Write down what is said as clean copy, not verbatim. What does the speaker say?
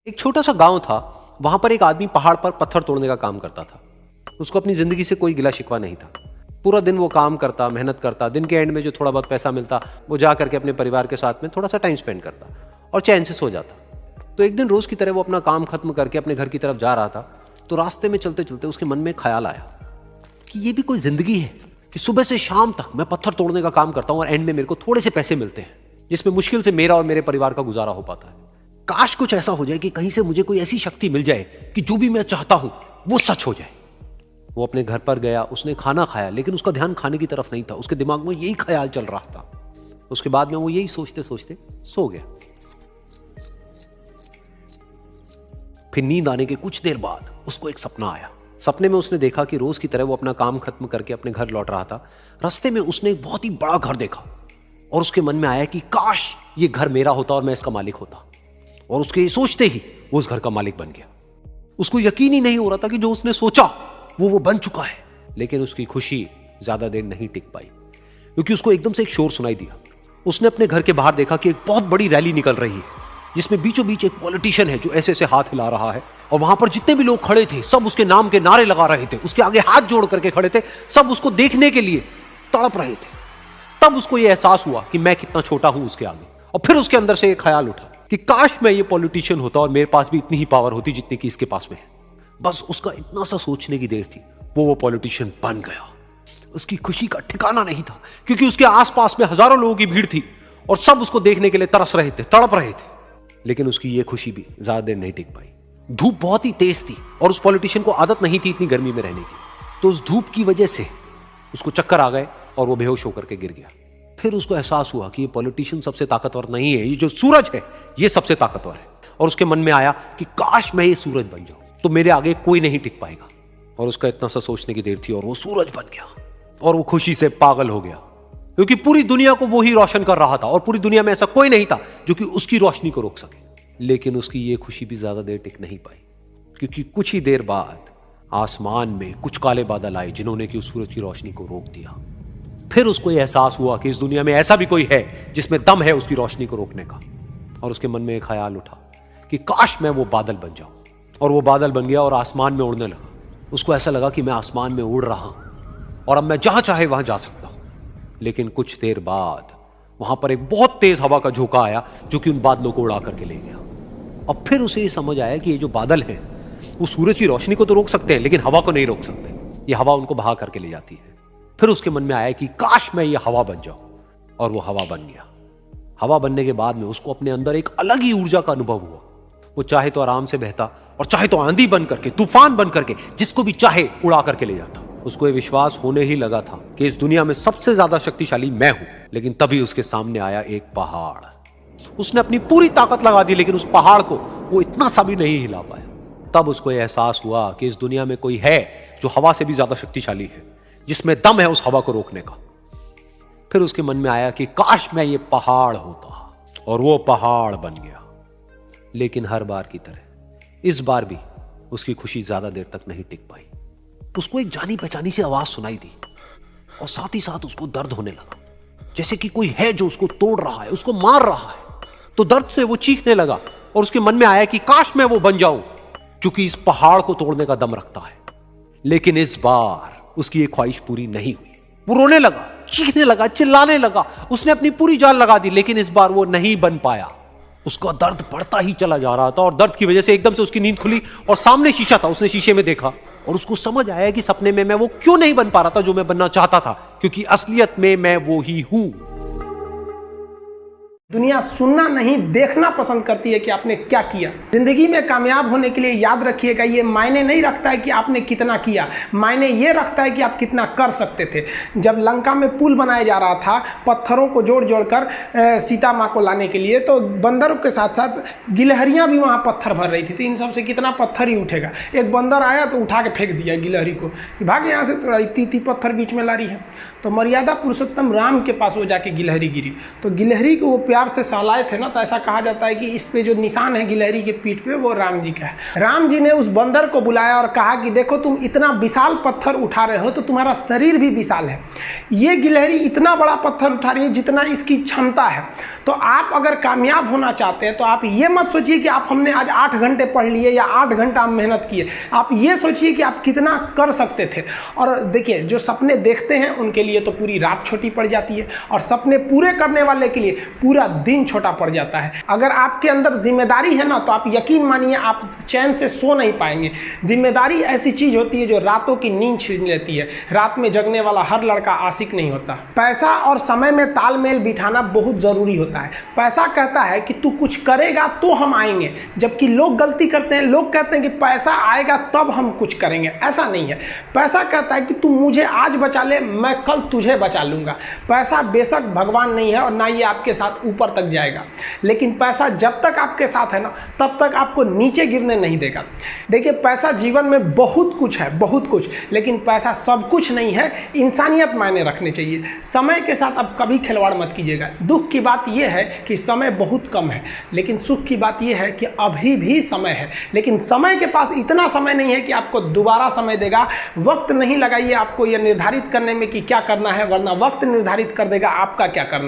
एक छोटा सा गांव था। वहां पर एक आदमी पहाड़ पर पत्थर तोड़ने का काम करता था। उसको अपनी जिंदगी से कोई गिला शिकवा नहीं था। पूरा दिन वो काम करता, मेहनत करता, दिन के एंड में जो थोड़ा बहुत पैसा मिलता वो जा करके अपने परिवार के साथ में थोड़ा सा टाइम स्पेंड करता और चैन से सो जाता। तो एक दिन रोज की तरह वो अपना काम खत्म करके अपने घर की तरफ जा रहा था। तो रास्ते में चलते चलते उसके मन में ख्याल आया कि ये भी कोई जिंदगी है कि सुबह से शाम तक मैं पत्थर तोड़ने का काम करता हूं और एंड में मेरे को थोड़े से पैसे मिलते हैं, जिसमें मुश्किल से मेरा और मेरे परिवार का गुजारा हो पाता है। काश कुछ ऐसा हो जाए कि कहीं से मुझे कोई ऐसी शक्ति मिल जाए कि जो भी मैं चाहता हूं वो सच हो जाए। वो अपने घर पर गया, उसने खाना खाया, लेकिन उसका ध्यान खाने की तरफ नहीं था। उसके दिमाग में यही ख्याल चल रहा था। उसके बाद में वो यही सोचते सोचते सो गया। फिर नींद आने के कुछ देर बाद उसको एक सपना आया। सपने में उसने देखा कि रोज की तरह वो अपना काम खत्म करके अपने घर लौट रहा था। रास्ते में उसने एक बहुत ही बड़ा घर देखा और उसके मन में आया कि काश ये घर मेरा होता और मैं इसका मालिक होता। और उसके सोचते ही वो उस घर का मालिक बन गया। उसको यकीन ही नहीं हो रहा था कि जो उसने सोचा वो बन चुका है। लेकिन उसकी खुशी ज्यादा देर नहीं टिक पाई, क्योंकि उसको एकदम से एक शोर सुनाई दिया। उसने अपने घर के बाहर देखा कि एक बहुत बड़ी रैली निकल रही है, जिसमें बीचों बीच एक पॉलिटिशियन है जो ऐसे ऐसे हाथ हिला रहा है। और वहां पर जितने भी लोग खड़े थे सब उसके नाम के नारे लगा रहे थे, उसके आगे हाथ जोड़ करके खड़े थे, सब उसको देखने के लिए तड़प रहे थे। तब उसको यह एहसास हुआ कि मैं कितना छोटा हूं उसके आगे। और फिर उसके अंदर से एक ख्याल उठा कि काश मैं ये पॉलिटिशियन होता और मेरे पास भी इतनी ही पावर होती जितनी कि इसके पास में है। बस उसका इतना सा सोचने की देर थी, वो पॉलिटिशियन बन गया। उसकी खुशी का ठिकाना नहीं था, क्योंकि उसके आसपास में हजारों लोगों की भीड़ थी और सब उसको देखने के लिए तरस रहे थे, तड़प रहे थे। लेकिन उसकी ये खुशी भी ज्यादा देर नहीं टिक पाई। धूप बहुत ही तेज थी और उस पॉलिटिशियन को आदत नहीं थी इतनी गर्मी में रहने की। तो उस धूप की वजह से उसको चक्कर आ गए और वो बेहोश होकर के गिर गया। फिर उसको एहसास हुआ कि ये पॉलिटिशियन सबसे ताकतवर नहीं है, ये जो सूरज है ये सबसे ताकतवर है। और उसके मन में आया कि काश मैं ये सूरज बन जाऊं तो मेरे आगे कोई नहीं टिक पाएगा। और उसका इतना सा सोचने की देर थी और वो सूरज बन गया। और वो खुशी से पागल हो गया, क्योंकि पूरी दुनिया को वो ही रोशन कर रहा था और पूरी दुनिया में ऐसा कोई नहीं था जो कि उसकी रोशनी को रोक सके। लेकिन उसकी ये खुशी भी ज्यादा देर टिक नहीं पाई, क्योंकि कुछ ही देर बाद आसमान में कुछ काले बादल आए जिन्होंने कि उस सूरज की रोशनी को रोक दिया। फिर उसको यह एहसास हुआ कि इस दुनिया में ऐसा भी कोई है जिसमें दम है उसकी रोशनी को रोकने का। और उसके मन में एक ख्याल उठा कि काश मैं वो बादल बन जाऊं। और वो बादल बन गया और आसमान में उड़ने लगा। उसको ऐसा लगा कि मैं आसमान में उड़ रहा हूं और अब मैं जहां चाहे वहां जा सकता हूं। लेकिन कुछ देर बाद वहां पर एक बहुत तेज हवा का झोंका आया जो कि उन बादलों को उड़ा करके ले गया। और फिर उसे ये समझ आया कि ये जो बादल हैं वो सूरज की रोशनी को तो रोक सकते हैं, लेकिन हवा को नहीं रोक सकते। ये हवा उनको बहा करके ले जाती है। फिर उसके मन में आया कि काश मैं ये हवा बन जाऊं। और वो हवा बन गया। हवा बनने के बाद में उसको अपने अंदर एक अलग ही ऊर्जा का अनुभव हुआ। वो चाहे तो आराम से बहता और चाहे तो आंधी बन करके, तूफान बन करके, जिसको भी चाहे उड़ा करके ले जाता। उसको ये विश्वास होने ही लगा था कि इस दुनिया में सबसे ज्यादा शक्तिशाली मैं हूं। लेकिन तभी उसके सामने आया एक पहाड़। उसने अपनी पूरी ताकत लगा दी, लेकिन उस पहाड़ को वो इतना सा भी नहीं हिला पाया। तब उसको यह एहसास हुआ कि इस दुनिया में कोई है जो हवा से भी ज्यादा शक्तिशाली है, जिसमें दम है उस हवा को रोकने का। फिर उसके मन में आया कि काश मैं ये पहाड़ होता। और वो पहाड़ बन गया। लेकिन हर बार की तरह इस बार भी उसकी खुशी ज्यादा देर तक नहीं टिक पाई। उसको एक जानी पहचानी सी आवाज सुनाई दी और साथ ही साथ उसको दर्द होने लगा, जैसे कि कोई है जो उसको तोड़ रहा है, उसको मार रहा है। तो दर्द से वो चीखने लगा और उसके मन में आया कि काश मैं वो बन जाऊं क्योंकि इस पहाड़ को तोड़ने का दम रखता है। लेकिन इस बार उसकी ये ख्वाहिश पूरी नहीं हुई। वो रोने लगा, चीखने लगा, चिल्लाने लगा। उसने अपनी पूरी जान लगा दी, लेकिन इस बार वो नहीं बन पाया। उसका दर्द बढ़ता ही चला जा रहा था और दर्द की वजह से एकदम से उसकी नींद खुली और सामने शीशा था। उसने शीशे में देखा और उसको समझ आया कि सपने में मैं वो क्यों नहीं बन पा रहा था जो मैं बनना चाहता था, क्योंकि असलियत में मैं वो ही हूं। दुनिया सुनना नहीं देखना पसंद करती है कि आपने क्या किया। जिंदगी में कामयाब होने के लिए याद रखिएगा, ये मायने नहीं रखता है कि आपने कितना किया, मायने ये रखता है कि आप कितना कर सकते थे। जब लंका में पुल बनाया जा रहा था पत्थरों को जोड़ जोड़ कर सीता माँ को लाने के लिए, तो बंदरों के साथ साथ गिलहरियाँ भी वहाँ पत्थर भर रही थी। तो इन सब से कितना पत्थर ही उठेगा। एक बंदर आया तो उठा के फेंक दिया गिलहरी को, भाग यहाँ से, तो इतनी पत्थर बीच में ला रही है। तो मर्यादा पुरुषोत्तम राम के पास वो जाके गिलहरी गिरी, तो गिलहरी को वो प्यार से सहलाए थे ना, तो ऐसा कहा जाता है कि इस पे जो निशान है गिलहरी के पीठ पे वो राम जी का है। राम जी ने उस बंदर को बुलाया और कहा कि देखो तुम इतना विशाल पत्थर उठा रहे हो तो तुम्हारा शरीर भी विशाल है, ये गिलहरी इतना बड़ा पत्थर उठा रही है जितना इसकी क्षमता है। तो आप अगर कामयाब होना चाहते हैं तो आप ये मत सोचिए कि आप हमने आज 8 घंटे पढ़ लिए या 8 घंटा हम मेहनत किए, आप ये सोचिए कि आप कितना कर सकते थे। और देखिए, जो सपने देखते हैं उनके लिए तो पूरी रात छोटी पड़ जाती है, और सपने पूरे करने वाले के लिए पूरा दिन छोटा पड़ जाता है। अगर आपके अंदर जिम्मेदारी है ना, तो आप यकीन मानिए आप चैन से सो नहीं पाएंगे। जिम्मेदारी ऐसी चीज होती है जो रातों की नींद छीन लेती है। रात में जगने वाला हर लड़का आशिक नहीं होता। पैसा और समय में तालमेल बिठाना बहुत जरूरी होता है। पैसा कहता है कि तू कुछ करेगा तो हम आएंगे, जबकि लोग गलती करते हैं। लोग कहते हैं कि पैसा आएगा तब हम कुछ करेंगे, ऐसा नहीं है। पैसा कहता है कि तू मुझे आज बचा ले, मैं कल तुझे बचा लूंगा। पैसा बेशक भगवान नहीं है और ना ये आपके साथ ऊपर तक जाएगा, लेकिन पैसा जब तक आपके साथ है ना, तब तक आपको नीचे गिरने नहीं देगा। देखिए, पैसा जीवन में बहुत कुछ है, बहुत कुछ, लेकिन पैसा सब कुछ नहीं है। इंसानियत मायने रखने चाहिए। समय के साथ आप कभी खिलवाड़ मत कीजिएगा। दुख की बात यह है कि समय बहुत कम है, लेकिन सुख की बात यह है कि अभी भी समय है। लेकिन समय के पास इतना समय नहीं है कि आपको दोबारा समय देगा। वक्त नहीं लगाइए आपको यह निर्धारित करने में कि क्या करना है, वरना वक्त निर्धारित कर देगा आपका क्या करना है।